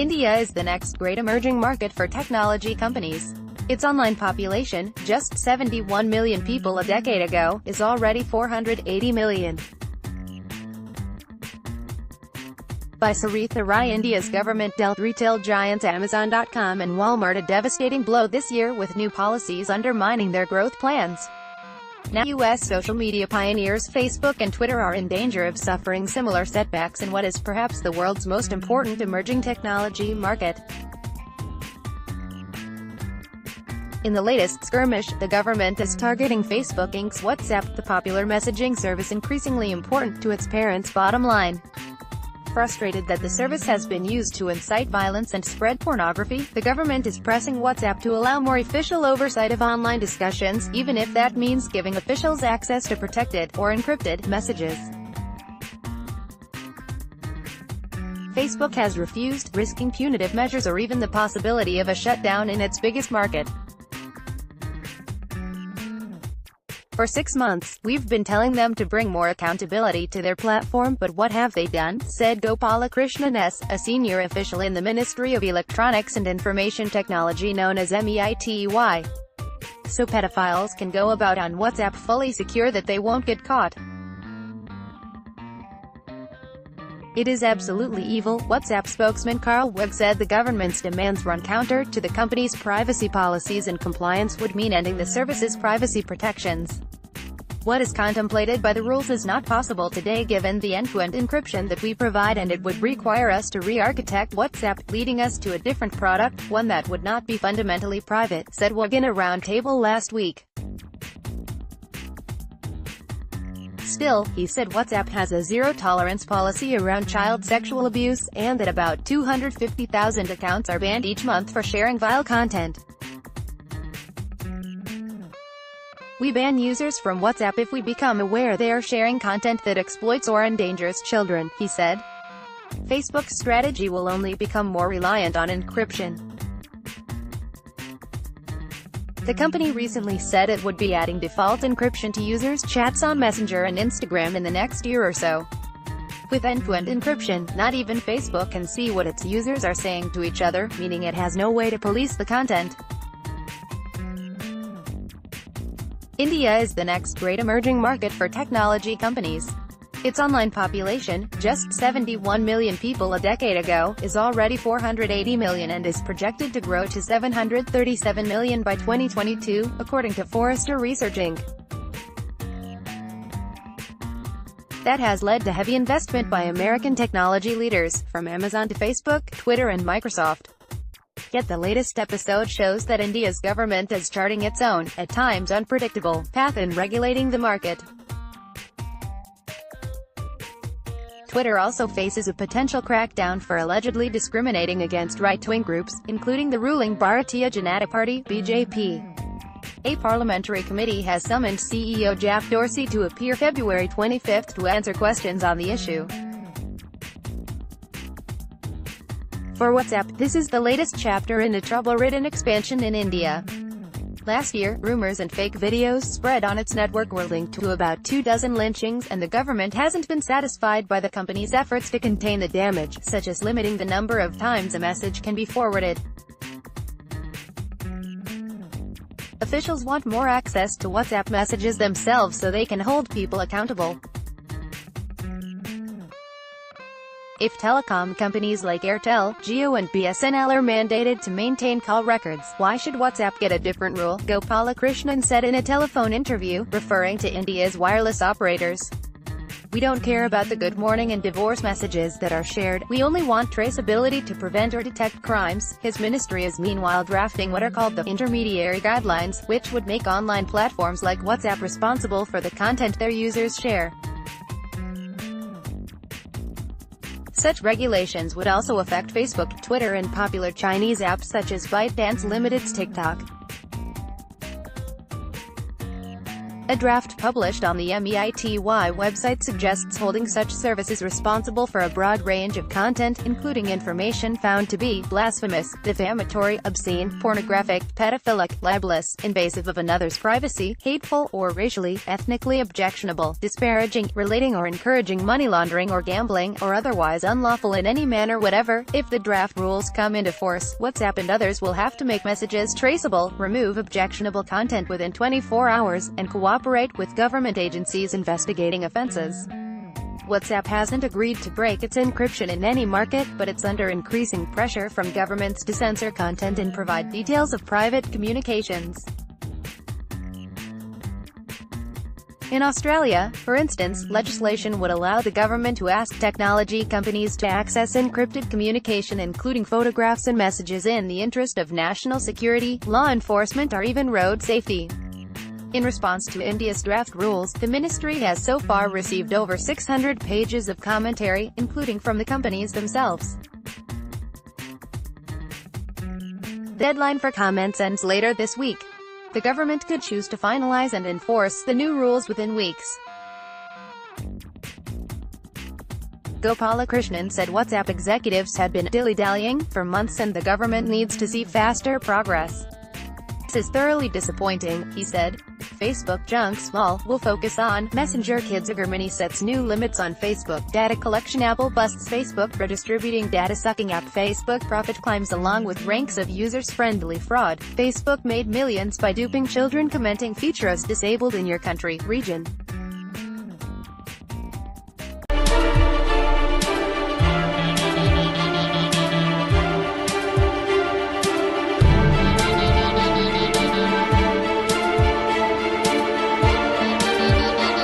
India is the next great emerging market for technology companies. Its online population, just 71 million people a decade ago, is already 480 million. By Saritha Rai, India's government dealt retail giants Amazon.com and Walmart a devastating blow this year with new policies undermining their growth plans. Now U.S. social media pioneers Facebook and Twitter are in danger of suffering similar setbacks in what is perhaps the world's most important emerging technology market. In the latest skirmish, the government is targeting Facebook Inc.'s WhatsApp, the popular messaging service increasingly important to its parents' bottom line. Frustrated that the service has been used to incite violence and spread pornography, the government is pressing WhatsApp to allow more official oversight of online discussions, even if that means giving officials access to protected, or encrypted, messages. Facebook has refused, risking punitive measures or even the possibility of a shutdown in its biggest market. For 6 months, we've been telling them to bring more accountability to their platform, but what have they done? Said Gopalakrishnan S., a senior official in the Ministry of Electronics and Information Technology known as MEITY. So pedophiles can go about on WhatsApp fully secure that they won't get caught. It is absolutely evil, WhatsApp spokesman Carl Wegg said. The government's demands run counter to the company's privacy policies, and compliance would mean ending the service's privacy protections. What is contemplated by the rules is not possible today given the end-to-end encryption that we provide, and it would require us to re-architect WhatsApp, leading us to a different product, one that would not be fundamentally private, said Wegg in a roundtable last week. Still, he said WhatsApp has a zero-tolerance policy around child sexual abuse, and that about 250,000 accounts are banned each month for sharing vile content. We ban users from WhatsApp if we become aware they are sharing content that exploits or endangers children, he said. Facebook's strategy will only become more reliant on encryption. The company recently said it would be adding default encryption to users' chats on Messenger and Instagram in the next year or so. With end-to-end encryption, not even Facebook can see what its users are saying to each other, meaning it has no way to police the content. India is the next great emerging market for technology companies. Its online population, just 71 million people a decade ago, is already 480 million and is projected to grow to 737 million by 2022, according to Forrester Research Inc. That has led to heavy investment by American technology leaders, from Amazon to Facebook, Twitter and Microsoft. Yet the latest episode shows that India's government is charting its own, at times unpredictable, path in regulating the market. Twitter also faces a potential crackdown for allegedly discriminating against right-wing groups, including the ruling Bharatiya Janata Party (BJP). A parliamentary committee has summoned CEO Jack Dorsey to appear February 25 to answer questions on the issue. For WhatsApp, this is the latest chapter in a trouble-ridden expansion in India. Last year, rumors and fake videos spread on its network were linked to about 24 lynchings, and the government hasn't been satisfied by the company's efforts to contain the damage, such as limiting the number of times a message can be forwarded. Officials want more access to WhatsApp messages themselves so they can hold people accountable. If telecom companies like Airtel, Jio and BSNL are mandated to maintain call records, why should WhatsApp get a different rule? Gopalakrishnan said in a telephone interview, referring to India's wireless operators. We don't care about the good morning and divorce messages that are shared, we only want traceability to prevent or detect crimes. His ministry is meanwhile drafting what are called the intermediary guidelines, which would make online platforms like WhatsApp responsible for the content their users share. Such regulations would also affect Facebook, Twitter and popular Chinese apps such as ByteDance Limited's TikTok. A draft published on the MEITY website suggests holding such services responsible for a broad range of content, including information found to be blasphemous, defamatory, obscene, pornographic, pedophilic, libelous, invasive of another's privacy, hateful, or racially, ethnically objectionable, disparaging, relating or encouraging money laundering or gambling, or otherwise unlawful in any manner whatever. If the draft rules come into force, WhatsApp and others will have to make messages traceable, remove objectionable content within 24 hours, and cooperate with government agencies investigating offenses. WhatsApp hasn't agreed to break its encryption in any market, but it's under increasing pressure from governments to censor content and provide details of private communications. In Australia, for instance, legislation would allow the government to ask technology companies to access encrypted communication including photographs and messages in the interest of national security, law enforcement or even road safety. In response to India's draft rules, the ministry has so far received over 600 pages of commentary, including from the companies themselves. The deadline for comments ends later this week. The government could choose to finalize and enforce the new rules within weeks. Gopalakrishnan said WhatsApp executives had been dilly-dallying for months and the government needs to see faster progress. This is thoroughly disappointing, he said. Facebook junk small will focus on Messenger kids. Germany sets new limits on Facebook data collection. Apple busts Facebook redistributing data sucking app. Facebook profit climbs along with ranks of users-friendly fraud. Facebook made millions by duping children. Commenting features disabled in your country, region.